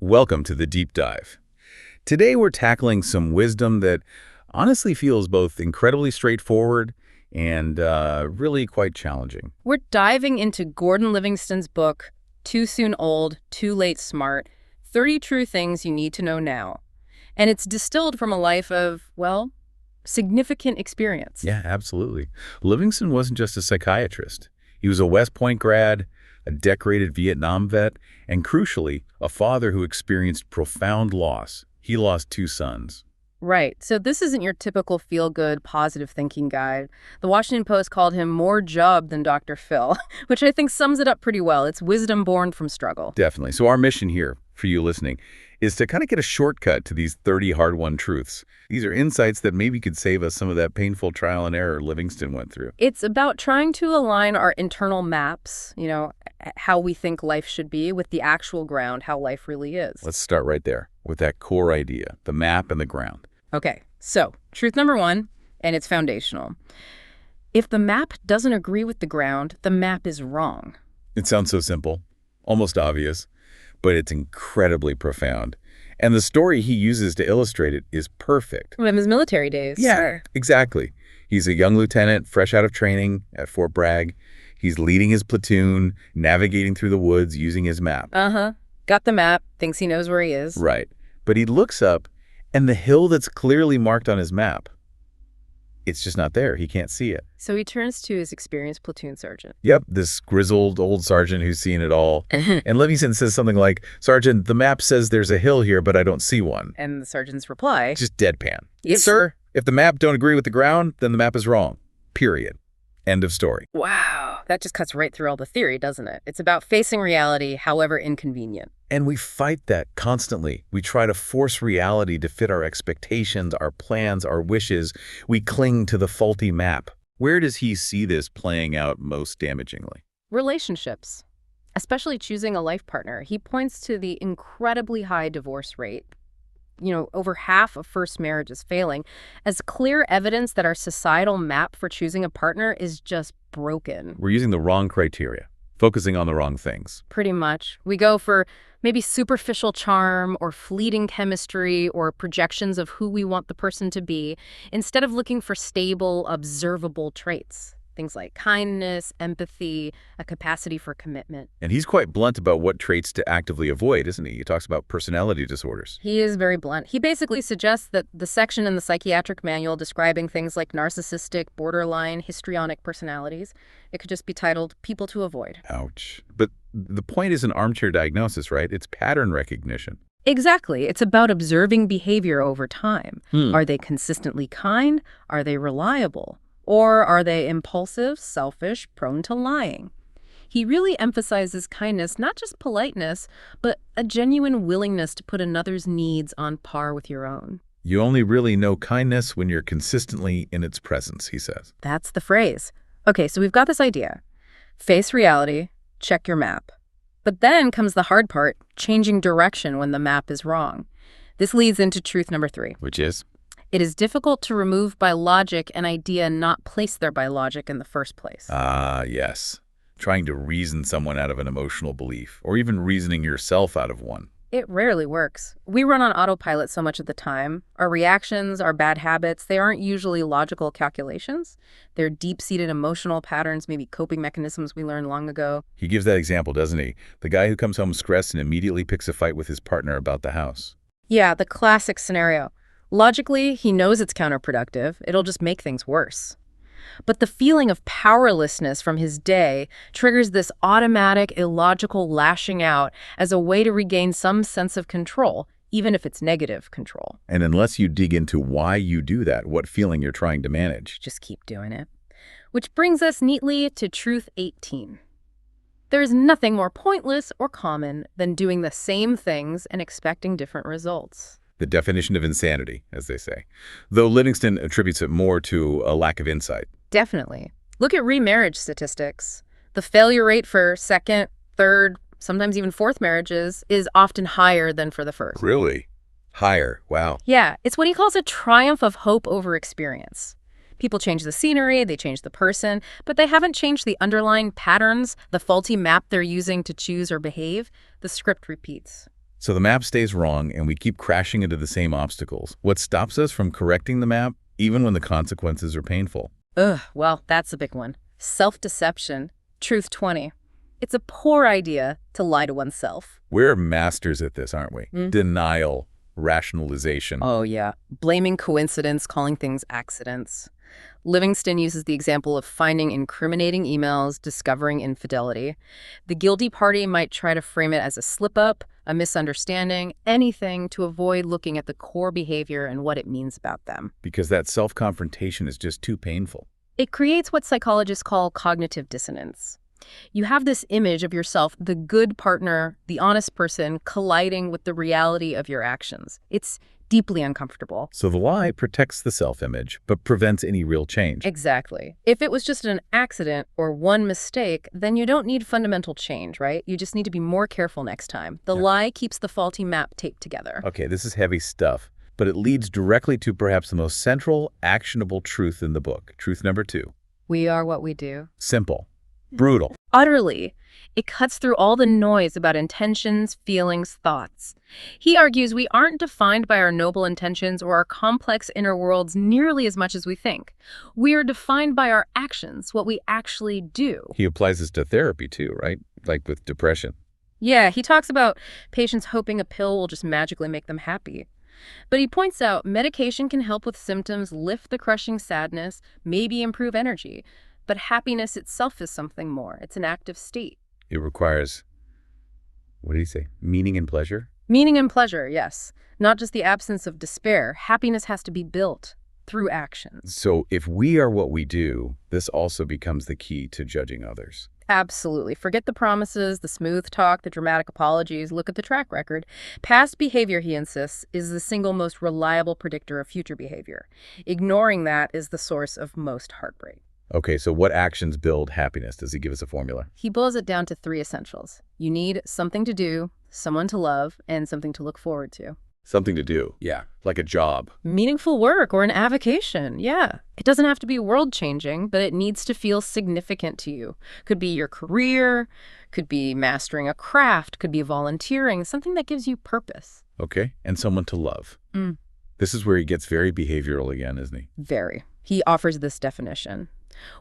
Welcome to the Deep Dive. Today we're tackling some wisdom that honestly feels both incredibly straightforward and really quite challenging. We're diving into Gordon Livingston's book, Too Soon Old, Too Late Smart, 30 True Things You Need to Know Now. And it's distilled from a life of, well, significant experience. Yeah, absolutely. Livingston wasn't just a psychiatrist. He was a West Point grad, a decorated Vietnam vet, and crucially, a father who experienced profound loss. He lost 2 sons. Right. So this isn't your typical feel-good, positive thinking guide. The Washington Post called him more Job than Dr. Phil, which I think sums it up pretty well. It's wisdom born from struggle. Definitely. So our mission here, for you listening, is to kind of get a shortcut to these 30 hard-won truths. These are insights that maybe could save us some of that painful trial and error Livingston went through. It's about trying to align our internal maps, how we think life should be, with the actual ground, how life really is. Let's start right there with that core idea, the map and the ground. Okay, so truth number 1, and it's foundational. If the map doesn't agree with the ground, the map is wrong. It sounds so simple, almost obvious, but it's incredibly profound. And the story he uses to illustrate it is perfect. From his military days. Yeah, sure. Exactly. He's a young lieutenant, fresh out of training at Fort Bragg. He's leading his platoon, navigating through the woods using his map. Got the map, thinks he knows where he is. Right. But he looks up, and the hill that's clearly marked on his map, it's just not there. He can't see it. So he turns to his experienced platoon sergeant. Yep, this grizzled old sergeant who's seen it all. And Livingston says something like, "Sergeant, the map says there's a hill here, but I don't see one." And the sergeant's reply, Just deadpan. Yes, Sir, if the map don't agree with the ground, then the map is wrong. Period. End of story. wow, that just cuts right through all the theory, doesn't it? It's about facing reality, however inconvenient. And we fight that constantly. We try to force reality to fit our expectations, our plans, our wishes. We cling to the faulty map. Where does he see this playing out most damagingly? Relationships, especially choosing a life partner. He points to the incredibly high divorce rate. Over half of first marriages failing as clear evidence that our societal map for choosing a partner is just broken. We're using the wrong criteria, focusing on the wrong things. Pretty much. We go for maybe superficial charm or fleeting chemistry or projections of who we want the person to be instead of looking for stable, observable traits. Things like kindness, empathy, a capacity for commitment. And he's quite blunt about what traits to actively avoid, isn't he? He talks about personality disorders. He is very blunt. He basically suggests that the section in the psychiatric manual describing things like narcissistic, borderline, histrionic personalities, it could just be titled People to Avoid. Ouch. But the point isn't armchair diagnosis, right? It's pattern recognition. Exactly. It's about observing behavior over time. Hmm. Are they consistently kind? Are they reliable? Or are they impulsive, selfish, prone to lying? He really emphasizes kindness, not just politeness, but a genuine willingness to put another's needs on par with your own. You only really know kindness when you're consistently in its presence, he says. That's the phrase. Okay, so we've got this idea. Face reality, check your map. But then comes the hard part, changing direction when the map is wrong. This leads into truth number 3. Which is? It is difficult to remove by logic an idea not placed there by logic in the first place. Yes. Trying to reason someone out of an emotional belief, or even reasoning yourself out of one. It rarely works. We run on autopilot so much of the time. Our reactions, our bad habits, they aren't usually logical calculations. They're deep-seated emotional patterns, maybe coping mechanisms we learned long ago. He gives that example, doesn't he? The guy who comes home stressed and immediately picks a fight with his partner about the house. Yeah, the classic scenario. Logically, he knows it's counterproductive. It'll just make things worse. But the feeling of powerlessness from his day triggers this automatic, illogical lashing out as a way to regain some sense of control, even if it's negative control. And unless you dig into why you do that, what feeling you're trying to manage. Just keep doing it. Which brings us neatly to truth 18. There is nothing more pointless or common than doing the same things and expecting different results. The definition of insanity, as they say. Though Livingston attributes it more to a lack of insight. Definitely. Look at remarriage statistics. The failure rate for second, third, sometimes even fourth marriages is often higher than for the first. Really? Higher. Wow. Yeah, it's what he calls a triumph of hope over experience. People change the scenery, they change the person, but they haven't changed the underlying patterns, the faulty map they're using to choose or behave. The script repeats. So the map stays wrong, and we keep crashing into the same obstacles. What stops us from correcting the map, even when the consequences are painful? Ugh, well, that's a big one. Self-deception. Truth 20. It's a poor idea to lie to oneself. We're masters at this, aren't we? Denial, rationalization. Oh, yeah. Blaming coincidence, calling things accidents. Livingston uses the example of finding incriminating emails, discovering infidelity. The guilty party might try to frame it as a slip-up, a misunderstanding, anything to avoid looking at the core behavior and what it means about them. Because that self-confrontation is just too painful. It creates what psychologists call cognitive dissonance. You have this image of yourself, the good partner, the honest person, colliding with the reality of your actions. It's deeply uncomfortable. So the lie protects the self-image, but prevents any real change. Exactly. If it was just an accident or one mistake, then you don't need fundamental change, right? You just need to be more careful next time. The lie keeps the faulty map taped together. Okay, this is heavy stuff, but it leads directly to perhaps the most central, actionable truth in the book. Truth number 2. We are what we do. Simple. Brutal. Utterly. It cuts through all the noise about intentions, feelings, thoughts. He argues we aren't defined by our noble intentions or our complex inner worlds nearly as much as we think. We are defined by our actions, what we actually do. He applies this to therapy too, right? Like with depression. Yeah, he talks about patients hoping a pill will just magically make them happy. But he points out medication can help with symptoms, lift the crushing sadness, maybe improve energy. But happiness itself is something more. It's an active state. It requires, what did he say? Meaning and pleasure? Meaning and pleasure, yes. Not just the absence of despair. Happiness has to be built through actions. So if we are what we do, this also becomes the key to judging others. Absolutely. Forget the promises, the smooth talk, the dramatic apologies. Look at the track record. Past behavior, he insists, is the single most reliable predictor of future behavior. Ignoring that is the source of most heartbreak. Okay, so what actions build happiness? Does he give us a formula? He boils it down to 3 essentials. You need something to do, someone to love, and something to look forward to. Something to do. Yeah, like a job. Meaningful work or an avocation, yeah. It doesn't have to be world-changing, but it needs to feel significant to you. Could be your career, could be mastering a craft, could be volunteering, something that gives you purpose. Okay, and someone to love. This is where he gets very behavioral again, isn't he? Very. He offers this definition.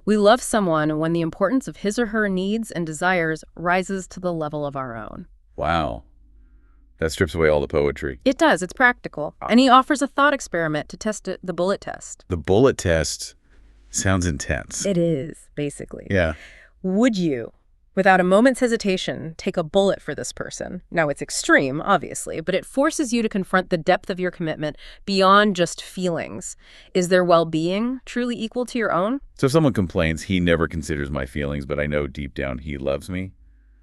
We love someone when the importance of his or her needs and desires rises to the level of our own. Wow. That strips away all the poetry. It does. It's practical. And he offers a thought experiment to test it, the bullet test. The bullet test sounds intense. It is, basically. Yeah. Would you, without a moment's hesitation, take a bullet for this person? Now, it's extreme, obviously, but it forces you to confront the depth of your commitment beyond just feelings. Is their well-being truly equal to your own? So if someone complains, he never considers my feelings, but I know deep down he loves me,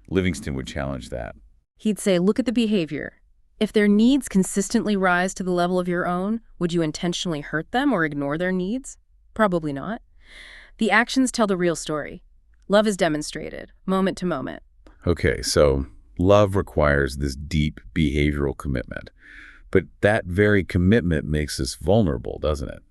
Livingston would challenge that. He'd say, look at the behavior. If their needs consistently rise to the level of your own, would you intentionally hurt them or ignore their needs? Probably not. The actions tell the real story. Love is demonstrated, moment to moment. Okay, so love requires this deep behavioral commitment. But that very commitment makes us vulnerable, doesn't it?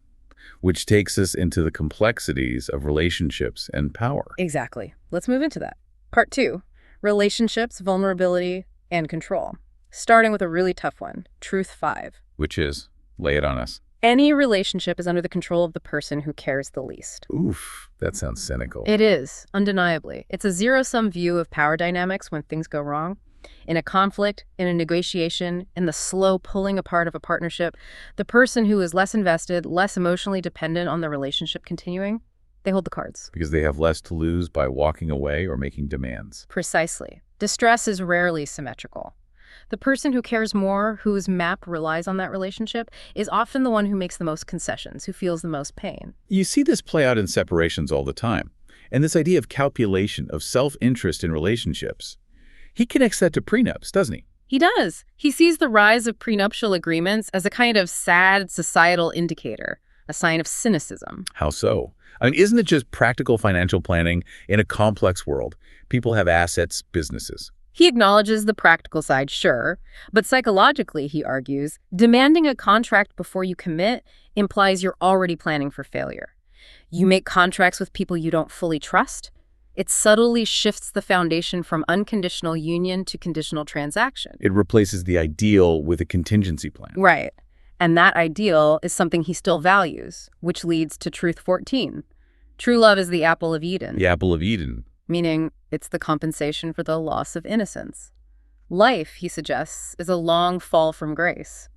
Which takes us into the complexities of relationships and power. Exactly. Let's move into that. Part 2, relationships, vulnerability, and control. Starting with a really tough one, truth 5. Which is, lay it on us. Any relationship is under the control of the person who cares the least. Oof, that sounds cynical. It is, undeniably. It's a zero-sum view of power dynamics when things go wrong. In a conflict, in a negotiation, in the slow pulling apart of a partnership, the person who is less invested, less emotionally dependent on the relationship continuing, they hold the cards. Because they have less to lose by walking away or making demands. Precisely. Distress is rarely symmetrical. The person who cares more, whose map relies on that relationship, is often the one who makes the most concessions, who feels the most pain. You see this play out in separations all the time. And this idea of calculation, of self-interest in relationships. He connects that to prenups, doesn't he? He does. He sees the rise of prenuptial agreements as a kind of sad societal indicator, a sign of cynicism. How so? I mean, isn't it just practical financial planning in a complex world? People have assets, businesses. He acknowledges the practical side, sure, but psychologically, he argues, demanding a contract before you commit implies you're already planning for failure. You make contracts with people you don't fully trust. It subtly shifts the foundation from unconditional union to conditional transaction. It replaces the ideal with a contingency plan. Right. And that ideal is something he still values, which leads to truth 14. True love is the apple of Eden. The apple of Eden. Meaning it's the compensation for the loss of innocence. Life, he suggests, is a long fall from grace.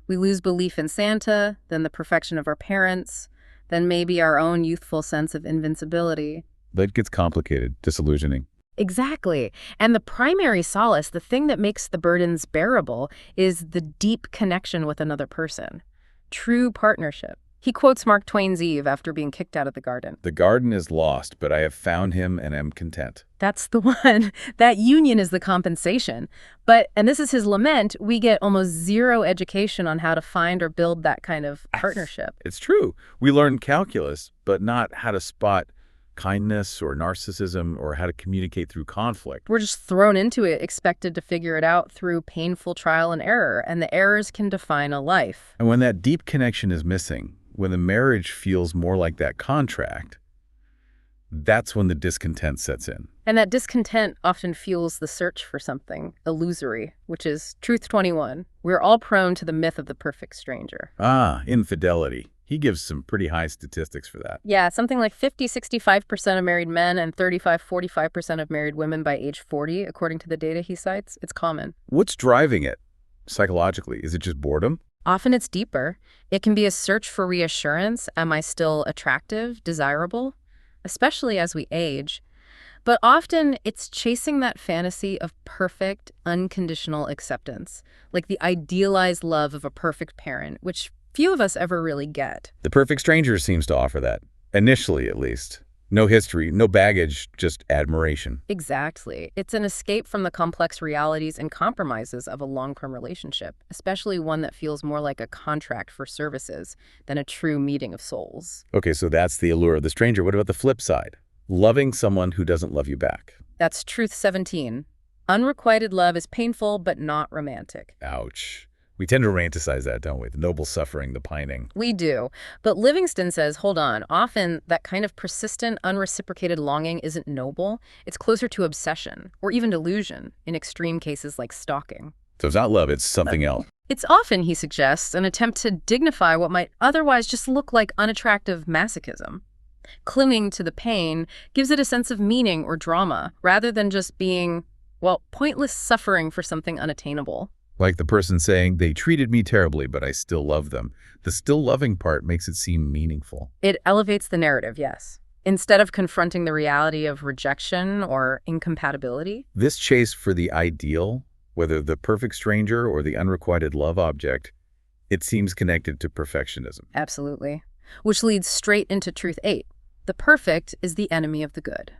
We lose belief in Santa, then the perfection of our parents, then maybe our own youthful sense of invincibility. That gets complicated, disillusioning. Exactly. And the primary solace, the thing that makes the burdens bearable, is the deep connection with another person. True partnership. He quotes Mark Twain's Eve after being kicked out of the garden. The garden is lost, but I have found him and am content. That's the one. That union is the compensation. But, and this is his lament, we get almost zero education on how to find or build that kind of partnership. It's true. We learn calculus, but not how to spot kindness or narcissism or how to communicate through conflict. We're just thrown into it, expected to figure it out through painful trial and error, and the errors can define a life. And when that deep connection is missing, when the marriage feels more like that contract, that's when the discontent sets in. And that discontent often fuels the search for something illusory, which is truth 21. We're all prone to the myth of the perfect stranger. Ah, infidelity. He gives some pretty high statistics for that. Yeah, something like 50-65% of married men and 35-45% of married women by age 40, according to the data he cites. It's common. What's driving it psychologically? Is it just boredom? Often it's deeper. It can be a search for reassurance. Am I still attractive, desirable? Especially as we age. But often it's chasing that fantasy of perfect, unconditional acceptance, like the idealized love of a perfect parent, which few of us ever really get. The Perfect Stranger seems to offer that, initially at least. No history, no baggage, just admiration. Exactly. It's an escape from the complex realities and compromises of a long-term relationship, especially one that feels more like a contract for services than a true meeting of souls. Okay, so that's the allure of the stranger. What about the flip side? Loving someone who doesn't love you back. That's truth 17. Unrequited love is painful but not romantic. Ouch. We tend to romanticize that, don't we? The noble suffering, the pining. We do. But Livingston says, hold on, often that kind of persistent, unreciprocated longing isn't noble. It's closer to obsession or even delusion in extreme cases like stalking. So it's not love, it's something else. It's often, he suggests, an attempt to dignify what might otherwise just look like unattractive masochism. Clinging to the pain gives it a sense of meaning or drama rather than just being, well, pointless suffering for something unattainable. Like the person saying, they treated me terribly, but I still love them. The still loving part makes it seem meaningful. It elevates the narrative, yes. Instead of confronting the reality of rejection or incompatibility. This chase for the ideal, whether the perfect stranger or the unrequited love object, it seems connected to perfectionism. Absolutely. Which leads straight into truth 8. The perfect is the enemy of the good.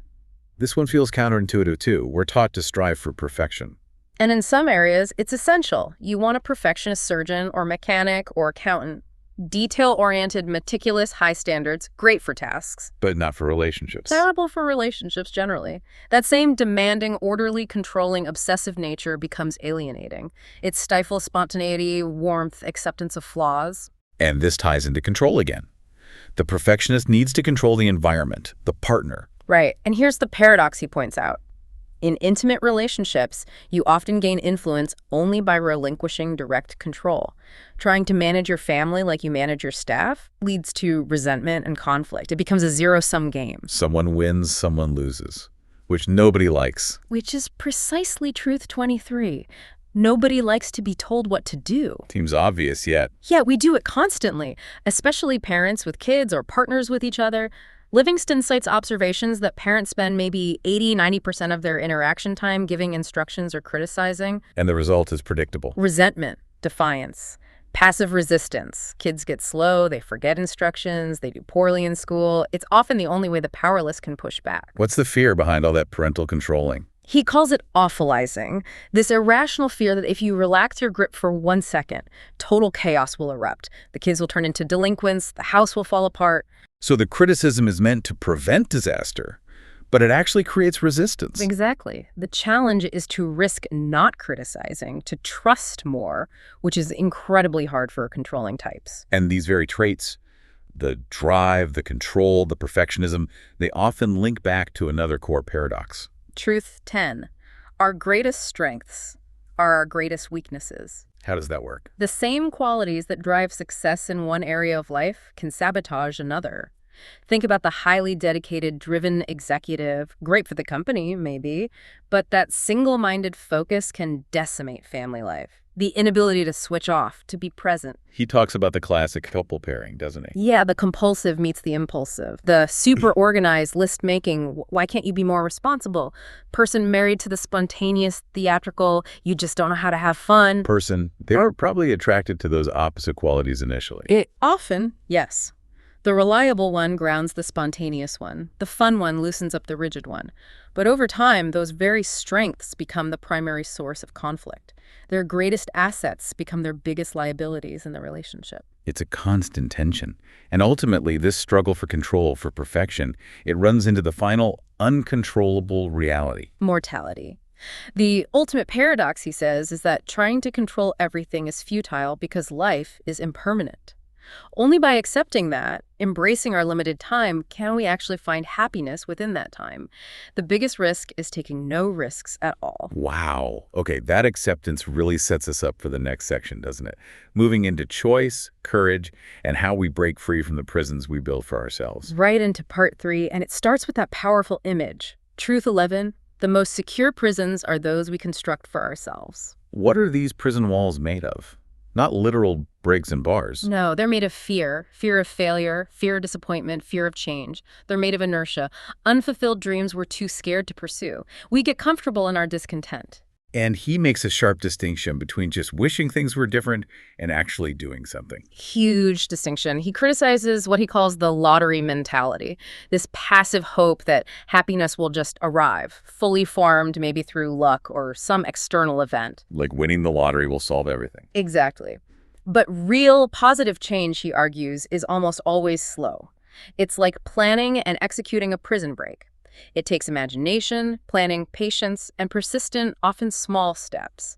This one feels counterintuitive too. We're taught to strive for perfection. And in some areas, it's essential. You want a perfectionist surgeon or mechanic or accountant. Detail-oriented, meticulous, high standards, great for tasks. But not for relationships. Terrible for relationships generally. That same demanding, orderly, controlling, obsessive nature becomes alienating. It stifles spontaneity, warmth, acceptance of flaws. And this ties into control again. The perfectionist needs to control the environment, the partner. Right. And here's the paradox he points out. In intimate relationships, you often gain influence only by relinquishing direct control. Trying to manage your family like you manage your staff leads to resentment and conflict. It becomes a zero-sum game. Someone wins, someone loses, which nobody likes. Which is precisely truth 23. Nobody likes to be told what to do. Seems obvious yet. Yeah, we do it constantly, especially parents with kids or partners with each other. Livingston cites observations that parents spend maybe 80-90% of their interaction time giving instructions or criticizing. And the result is predictable. Resentment, defiance, passive resistance. Kids get slow, they forget instructions, they do poorly in school. It's often the only way the powerless can push back. What's the fear behind all that parental controlling? He calls it awfulizing, this irrational fear that if you relax your grip for 1 second, total chaos will erupt. The kids will turn into delinquents, the house will fall apart. So the criticism is meant to prevent disaster, but it actually creates resistance. Exactly. The challenge is to risk not criticizing, to trust more, which is incredibly hard for controlling types. And these very traits, The drive, the control, the perfectionism, they often link back to another core paradox. Truth 10. Our greatest strengths are our greatest weaknesses. How does that work? The same qualities that drive success in one area of life can sabotage another. Think about the highly dedicated, driven executive, great for the company, maybe, but that single-minded focus can decimate family life. The inability to switch off, to be present. He talks about the classic couple pairing, doesn't he? Yeah, the compulsive meets the impulsive. The super organized list making, why can't you be more responsible? Person married to the spontaneous, theatrical, you just don't know how to have fun. Person, they are probably attracted to those opposite qualities initially. Often, yes. The reliable one grounds the spontaneous one. The fun one loosens up the rigid one. But over time, those very strengths become the primary source of conflict. Their greatest assets become their biggest liabilities in the relationship. It's a constant tension. And ultimately, this struggle for control, for perfection, it runs into the final uncontrollable reality. Mortality. The ultimate paradox, he says, is that trying to control everything is futile because life is impermanent. Only by accepting that, embracing our limited time, can we actually find happiness within that time. The biggest risk is taking no risks at all. Wow. Okay, that acceptance really sets us up for the next section, doesn't it? Moving into choice, courage, and how we break free from the prisons we build for ourselves. Right into part 3, and it starts with that powerful image. Truth 11, the most secure prisons are those we construct for ourselves. What are these prison walls made of? Not literal bricks and bars. No, they're made of fear. Fear of failure, fear of disappointment, fear of change. They're made of inertia. Unfulfilled dreams we're too scared to pursue. We get comfortable in our discontent. And he makes a sharp distinction between just wishing things were different and actually doing something. Huge distinction. He criticizes what he calls the lottery mentality, this passive hope that happiness will just arrive, fully formed maybe through luck or some external event. Like winning the lottery will solve everything. Exactly. But real positive change, he argues, is almost always slow. It's like planning and executing a prison break. It takes imagination, planning, patience, and persistent, often small steps.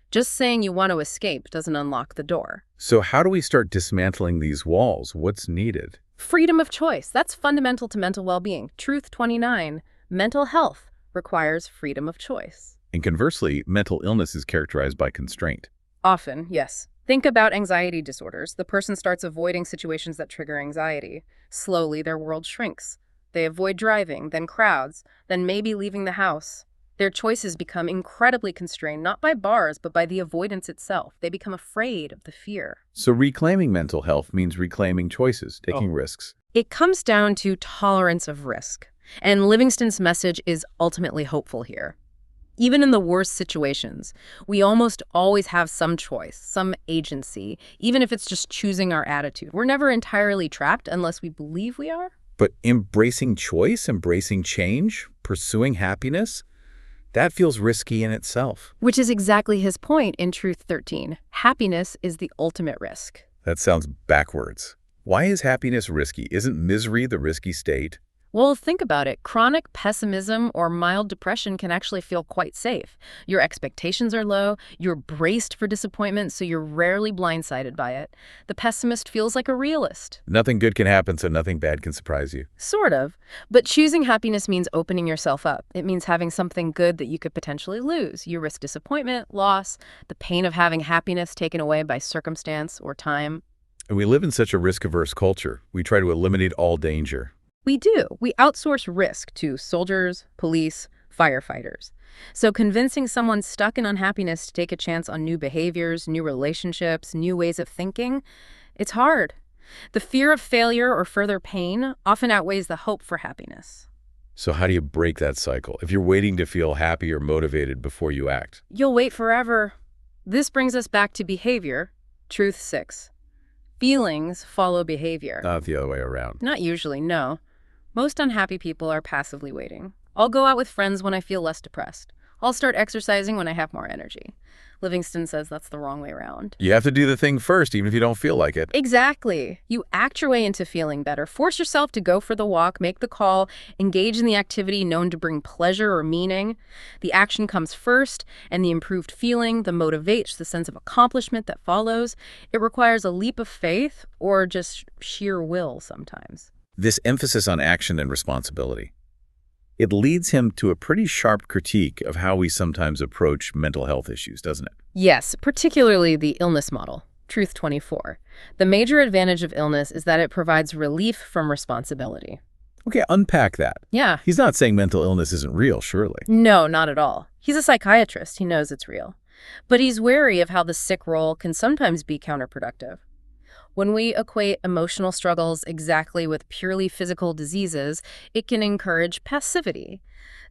Just saying you want to escape doesn't unlock the door. So how do we start dismantling these walls? What's needed? Freedom of choice. That's fundamental to mental well-being. Truth 29. Mental health requires freedom of choice. And conversely, mental illness is characterized by constraint. Often, yes. Think about anxiety disorders. The person starts avoiding situations that trigger anxiety. Slowly, their world shrinks. They avoid driving, then crowds, then maybe leaving the house. Their choices become incredibly constrained, not by bars, but by the avoidance itself. They become afraid of the fear. So reclaiming mental health means reclaiming choices, taking risks. It comes down to tolerance of risk. And Livingston's message is ultimately hopeful here. Even in the worst situations, we almost always have some choice, some agency, even if it's just choosing our attitude. We're never entirely trapped unless we believe we are. But embracing choice, embracing change, pursuing happiness, that feels risky in itself. Which is exactly his point in Truth 13. Happiness is the ultimate risk. That sounds backwards. Why is happiness risky? Isn't misery the risky state? Well, think about it. Chronic pessimism or mild depression can actually feel quite safe. Your expectations are low, you're braced for disappointment, so you're rarely blindsided by it. The pessimist feels like a realist. Nothing good can happen, so nothing bad can surprise you. Sort of. But choosing happiness means opening yourself up. It means having something good that you could potentially lose. You risk disappointment, loss, the pain of having happiness taken away by circumstance or time. And we live in such a risk-averse culture. We try to eliminate all danger. We do. We outsource risk to soldiers, police, firefighters. So convincing someone stuck in unhappiness to take a chance on new behaviors, new relationships, new ways of thinking, it's hard. The fear of failure or further pain often outweighs the hope for happiness. So how do you break that cycle? If you're waiting to feel happy or motivated before you act? You'll wait forever. This brings us back to behavior. Truth 6. Feelings follow behavior. Not the other way around. Not usually, no. Most unhappy people are passively waiting. I'll go out with friends when I feel less depressed. I'll start exercising when I have more energy. Livingston says that's the wrong way around. You have to do the thing first, even if you don't feel like it. Exactly. You act your way into feeling better. Force yourself to go for the walk, make the call, engage in the activity known to bring pleasure or meaning. The action comes first, and the improved feeling, the motivation, the sense of accomplishment that follows, it requires a leap of faith or just sheer will sometimes. This emphasis on action and responsibility, it leads him to a pretty sharp critique of how we sometimes approach mental health issues, doesn't it? Yes, particularly the illness model, Truth 24. The major advantage of illness is that it provides relief from responsibility. Okay, unpack that. Yeah. He's not saying mental illness isn't real, surely. No, not at all. He's a psychiatrist. He knows it's real. But he's wary of how the sick role can sometimes be counterproductive. When we equate emotional struggles exactly with purely physical diseases, it can encourage passivity.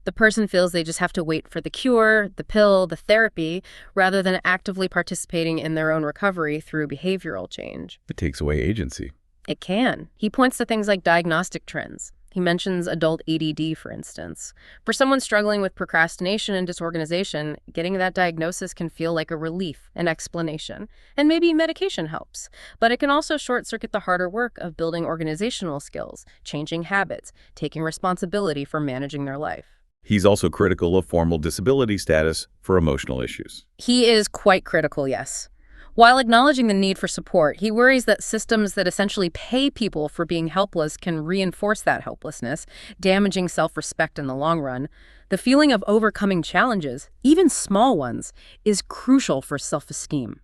The person feels they just have to wait for the cure, the pill, the therapy, rather than actively participating in their own recovery through behavioral change. It takes away agency. It can. He points to things like diagnostic trends. He mentions adult ADD, for instance. For someone struggling with procrastination and disorganization, getting that diagnosis can feel like a relief, an explanation. And maybe medication helps. But it can also short-circuit the harder work of building organizational skills, changing habits, taking responsibility for managing their life. He's also critical of formal disability status for emotional issues. He is quite critical, yes. While acknowledging the need for support, he worries that systems that essentially pay people for being helpless can reinforce that helplessness, damaging self-respect in the long run. The feeling of overcoming challenges, even small ones, is crucial for self-esteem.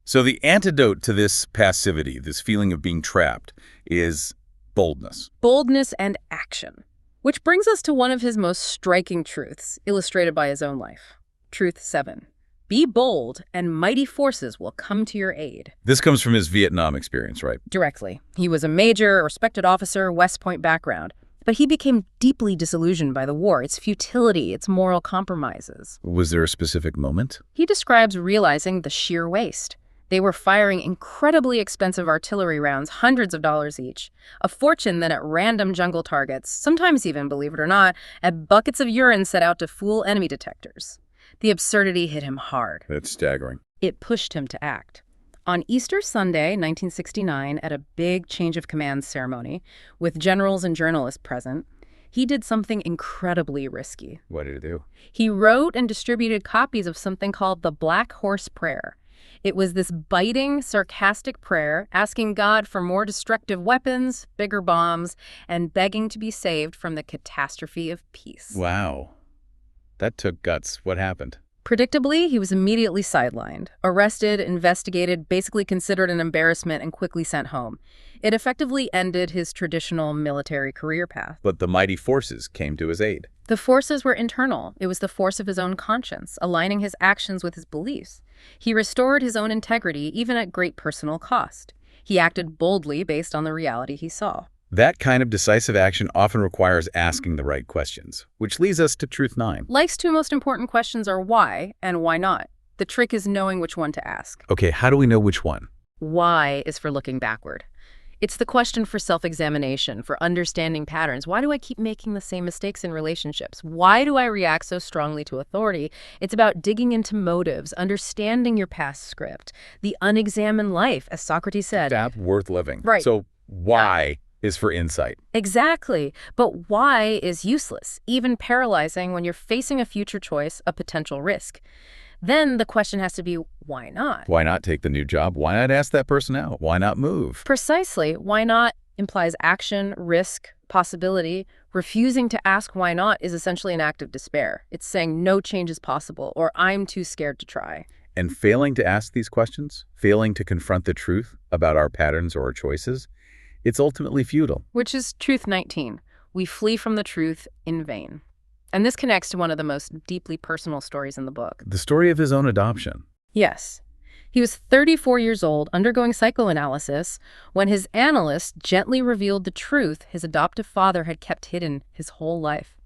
So the antidote to this passivity, this feeling of being trapped, is boldness. Boldness and action. Which brings us to one of his most striking truths, illustrated by his own life. Truth 7. Be bold, and mighty forces will come to your aid. This comes from his Vietnam experience, right? Directly. He was a major, respected officer, West Point background. But he became deeply disillusioned by the war, its futility, its moral compromises. Was there a specific moment? He describes realizing the sheer waste. They were firing incredibly expensive artillery rounds, hundreds of dollars each, a fortune then at random jungle targets, sometimes even, believe it or not, at buckets of urine set out to fool enemy detectors. The absurdity hit him hard. That's staggering. It pushed him to act. On Easter Sunday, 1969, at a big change of command ceremony, with generals and journalists present, he did something incredibly risky. What did he do? He wrote and distributed copies of something called the Black Horse Prayer. It was this biting, sarcastic prayer asking God for more destructive weapons, bigger bombs, and begging to be saved from the catastrophe of peace. Wow. That took guts. What happened? Predictably, he was immediately sidelined, arrested, investigated, basically considered an embarrassment, and quickly sent home. It effectively ended his traditional military career path. But the mighty forces came to his aid. The forces were internal. It was the force of his own conscience, aligning his actions with his beliefs. He restored his own integrity, even at great personal cost. He acted boldly based on the reality he saw. That kind of decisive action often requires asking the right questions, which leads us to Truth 9. Life's two most important questions are why and why not. The trick is knowing which one to ask. Okay, how do we know which one? Why is for looking backward. It's the question for self-examination, for understanding patterns. Why do I keep making the same mistakes in relationships? Why do I react so strongly to authority? It's about digging into motives, understanding your past script, the unexamined life, as Socrates said. That worth living. Right. So why is for insight. Exactly. But why is useless, even paralyzing when you're facing a future choice, a potential risk. Then the question has to be, why not? Why not take the new job? Why not ask that person out? Why not move? Precisely. Why not implies action, risk, possibility. Refusing to ask why not is essentially an act of despair. It's saying no change is possible, or I'm too scared to try. And failing to ask these questions, failing to confront the truth about our patterns or our choices, it's ultimately futile. Which is Truth 19. We flee from the truth in vain. And this connects to one of the most deeply personal stories in the book. The story of his own adoption. Yes. He was 34 years old, undergoing psychoanalysis, when his analyst gently revealed the truth his adoptive father had kept hidden his whole life.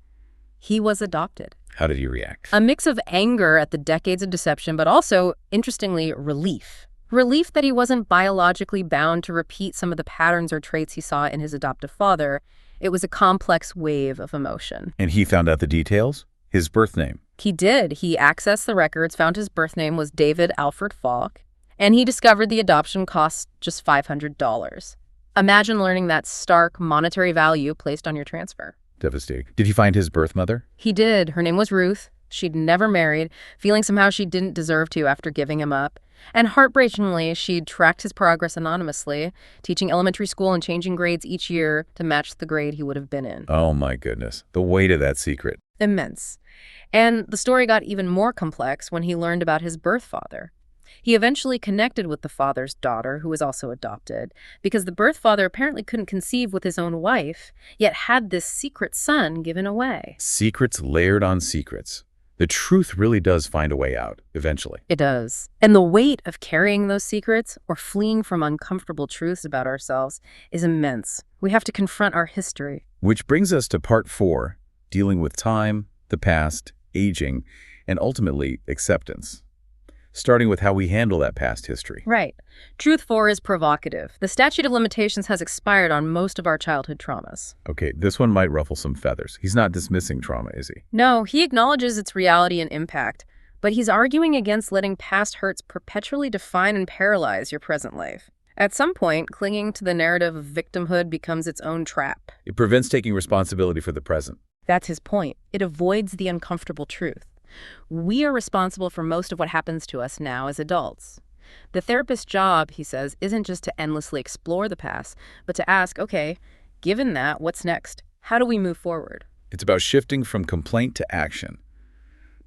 He was adopted. How did he react? A mix of anger at the decades of deception, but also, interestingly, relief. Relief that he wasn't biologically bound to repeat some of the patterns or traits he saw in his adoptive father. It was a complex wave of emotion. And he found out the details? His birth name, He did. He accessed the records, found his birth name was David Alfred Falk, and he discovered the adoption cost just $500. Imagine learning that stark monetary value placed on your transfer. Devastating. Did he find his birth mother? He did. Her name was Ruth. She'd never married, feeling somehow she didn't deserve to after giving him up. And heartbreakingly, she'd tracked his progress anonymously, teaching elementary school and changing grades each year to match the grade he would have been in. Oh my goodness. The weight of that secret. Immense. And the story got even more complex when he learned about his birth father. He eventually connected with the father's daughter, who was also adopted, because the birth father apparently couldn't conceive with his own wife, yet had this secret son given away. Secrets layered on secrets. The truth really does find a way out, eventually. It does. And the weight of carrying those secrets or fleeing from uncomfortable truths about ourselves is immense. We have to confront our history. Which brings us to part 4, dealing with time, the past, aging, and ultimately acceptance. Starting with how we handle that past history. Right. Truth 4 is provocative. The statute of limitations has expired on most of our childhood traumas. Okay, this one might ruffle some feathers. He's not dismissing trauma, is he? No, he acknowledges its reality and impact, but he's arguing against letting past hurts perpetually define and paralyze your present life. At some point, clinging to the narrative of victimhood becomes its own trap. It prevents taking responsibility for the present. That's his point. It avoids the uncomfortable truth. We are responsible for most of what happens to us now as adults. The therapist's job, he says, isn't just to endlessly explore the past, but to ask, okay, given that, what's next? How do we move forward? It's about shifting from complaint to action.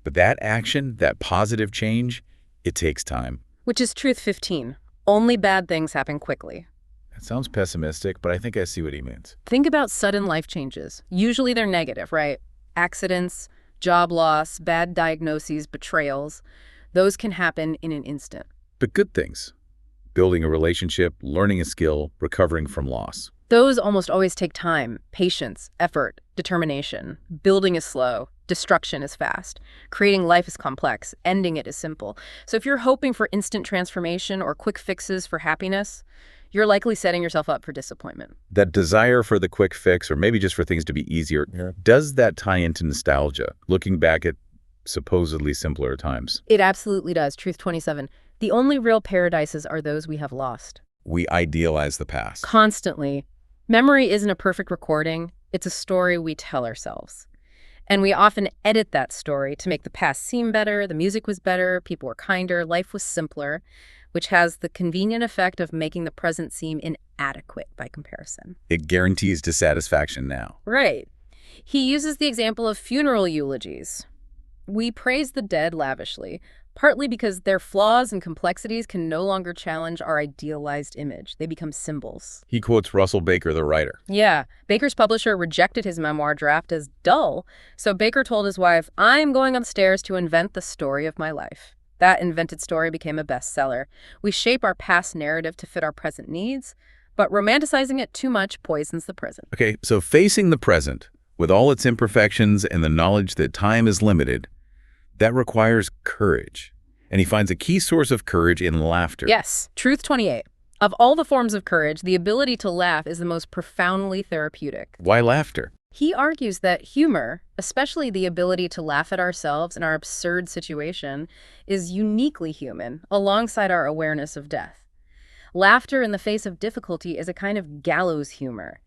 But that action, that positive change, it takes time. Which is truth 15. Only bad things happen quickly. That sounds pessimistic, but I think I see what he means. Think about sudden life changes. Usually they're negative, right? Accidents, job loss, bad diagnoses, betrayals. Those can happen in an instant. But good things. Building a relationship, learning a skill, recovering from loss. Those almost always take time, patience, effort, determination. Building is slow. Destruction is fast. Creating life is complex. Ending it is simple. So if you're hoping for instant transformation or quick fixes for happiness, you're likely setting yourself up for disappointment. That desire for the quick fix, or maybe just for things to be easier, does that tie into nostalgia, looking back at supposedly simpler times? It absolutely does. Truth 27. The only real paradises are those we have lost. We idealize the past. Constantly. Memory isn't a perfect recording. It's a story we tell ourselves. And we often edit that story to make the past seem better, the music was better, people were kinder, life was simpler, which has the convenient effect of making the present seem inadequate by comparison. It guarantees dissatisfaction now. Right. He uses the example of funeral eulogies. We praise the dead lavishly, partly because their flaws and complexities can no longer challenge our idealized image. They become symbols. He quotes Russell Baker, the writer. Yeah. Baker's publisher rejected his memoir draft as dull, so Baker told his wife, "I'm going upstairs to invent the story of my life." That invented story became a bestseller. We shape our past narrative to fit our present needs, but romanticizing it too much poisons the present. Okay, so facing the present, with all its imperfections and the knowledge that time is limited, that requires courage. And he finds a key source of courage in laughter. Yes, truth 28. Of all the forms of courage, the ability to laugh is the most profoundly therapeutic. Why laughter? He argues that humor, especially the ability to laugh at ourselves in our absurd situation, is uniquely human, alongside our awareness of death. Laughter in the face of difficulty is a kind of gallows humor.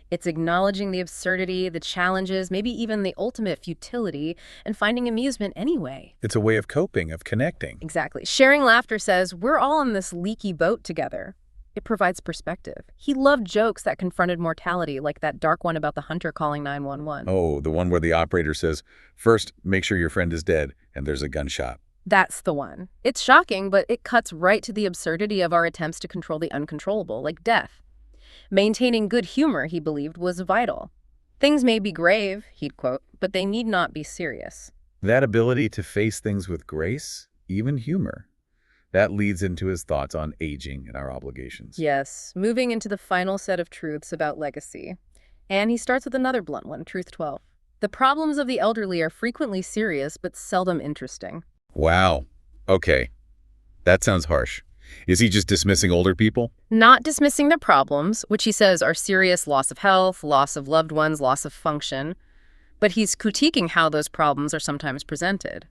It's acknowledging the absurdity, the challenges, maybe even the ultimate futility, and finding amusement anyway. It's a way of coping, of connecting. Exactly. Sharing laughter says, we're all in this leaky boat together. It provides perspective. He loved jokes that confronted mortality, like that dark one about the hunter calling 911. Oh, the one where the operator says, first, make sure your friend is dead, and there's a gunshot. That's the one. It's shocking, but it cuts right to the absurdity of our attempts to control the uncontrollable, like death. Maintaining good humor, he believed, was vital. Things may be grave, he'd quote, but they need not be serious. That ability to face things with grace, even humor, that leads into his thoughts on aging and our obligations. Yes, moving into the final set of truths about legacy. And he starts with another blunt one, truth 12. The problems of the elderly are frequently serious, but seldom interesting. Wow. Okay. That sounds harsh. Is he just dismissing older people? Not dismissing their problems, which he says are serious: loss of health, loss of loved ones, loss of function. but he's critiquing how those problems are sometimes presented.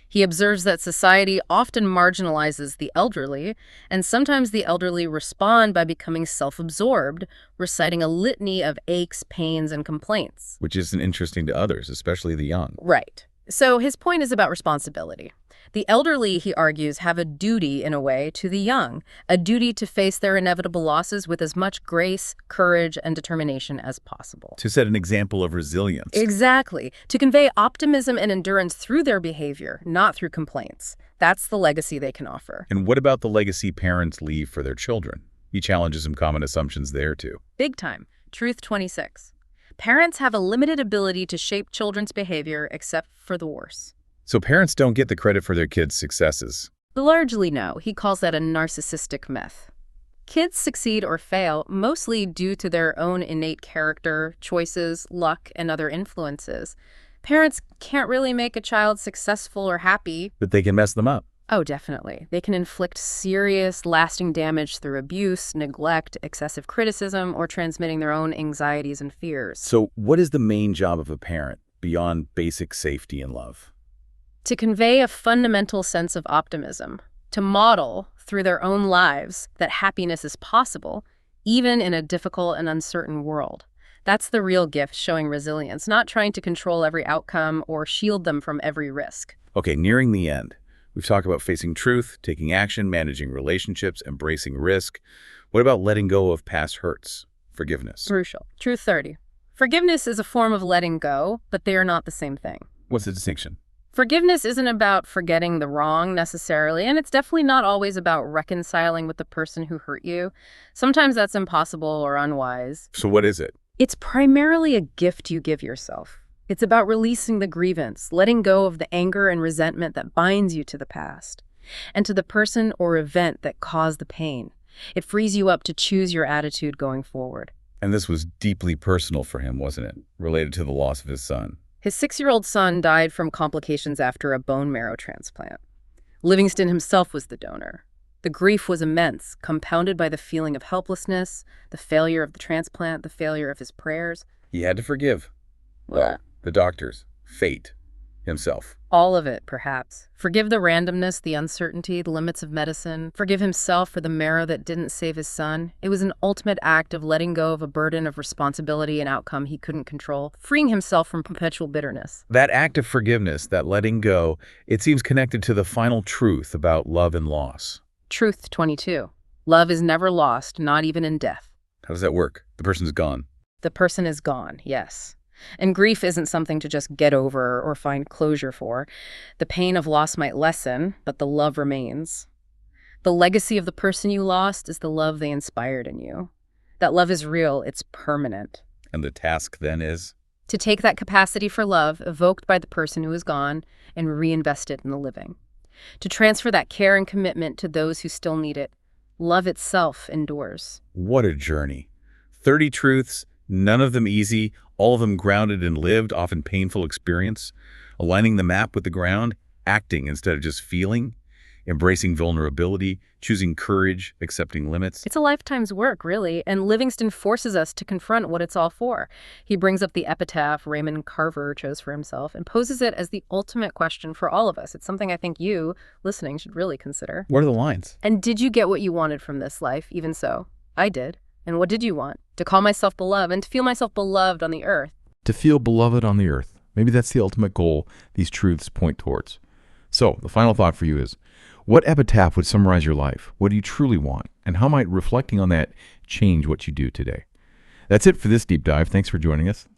He observes that society often marginalizes the elderly, and sometimes the elderly respond by becoming self-absorbed, reciting a litany of aches, pains, and complaints. Which isn't interesting to others, especially the young. Right. So his point is about responsibility. The elderly, he argues, have a duty, in a way, to the young, a duty to face their inevitable losses with as much grace, courage, and determination as possible. To set an example of resilience. Exactly. To convey optimism and endurance through their behavior, not through complaints. That's the legacy they can offer. And what about the legacy parents leave for their children? He challenges some common assumptions there, too. Big time. Truth 26. Parents have a limited ability to shape children's behavior except for the worse. So parents don't get the credit for their kids' successes. Largely no. He calls that a narcissistic myth. Kids succeed or fail mostly due to their own innate character, choices, luck, and other influences. Parents can't really make a child successful or happy. But they can mess them up. Oh, definitely. They can inflict serious, lasting damage through abuse, neglect, excessive criticism, or transmitting their own anxieties and fears. So what is the main job of a parent beyond basic safety and love? To convey a fundamental sense of optimism, to model through their own lives that happiness is possible, even in a difficult and uncertain world. That's the real gift, showing resilience, not trying to control every outcome or shield them from every risk. Okay, nearing the end. We've talked about facing truth, taking action, managing relationships, embracing risk. What about letting go of past hurts? Forgiveness. Crucial. Truth 30. Forgiveness is a form of letting go, but they are not the same thing. What's the distinction? Forgiveness isn't about forgetting the wrong necessarily, and it's definitely not always about reconciling with the person who hurt you. Sometimes that's impossible or unwise. So what is it? It's primarily a gift you give yourself. It's about releasing the grievance, letting go of the anger and resentment that binds you to the past, and to the person or event that caused the pain. It frees you up to choose your attitude going forward. And this was deeply personal for him, wasn't it? Related to the loss of his son. His 6-year-old son died from complications after a bone marrow transplant. Livingston himself was the donor. The grief was immense, compounded by the feeling of helplessness, the failure of the transplant, the failure of his prayers. He had to forgive. Well, the doctors, fate, himself. All of it, perhaps. Forgive the randomness, the uncertainty, the limits of medicine. Forgive himself for the marrow that didn't save his son. It was an ultimate act of letting go of a burden of responsibility and outcome he couldn't control, freeing himself from perpetual bitterness. That act of forgiveness, that letting go, it seems connected to the final truth about love and loss. Truth 22. Love is never lost, not even in death. How does that work? The person's gone. The person is gone, yes. And grief isn't something to just get over or find closure for. The pain of loss might lessen, but the love remains. The legacy of the person you lost is the love they inspired in you. That love is real, it's permanent. And the task then is? To take that capacity for love evoked by the person who is gone and reinvest it in the living. To transfer that care and commitment to those who still need it. Love itself endures. What a journey. 30 truths, none of them easy, all of them grounded in lived, often painful experience, aligning the map with the ground, acting instead of just feeling, embracing vulnerability, choosing courage, accepting limits. It's a lifetime's work, really, and Livingston forces us to confront what it's all for. He brings up the epitaph Raymond Carver chose for himself and poses it as the ultimate question for all of us. It's something I think you, listening, should really consider. What are the lines? And did you get what you wanted from this life? Even so, I did. And what did you want? To call myself beloved and to feel myself beloved on the earth. To feel beloved on the earth. Maybe that's the ultimate goal these truths point towards. So, the final thought for you is, what epitaph would summarize your life? What do you truly want? And how might reflecting on that change what you do today? That's it for this deep dive. Thanks for joining us.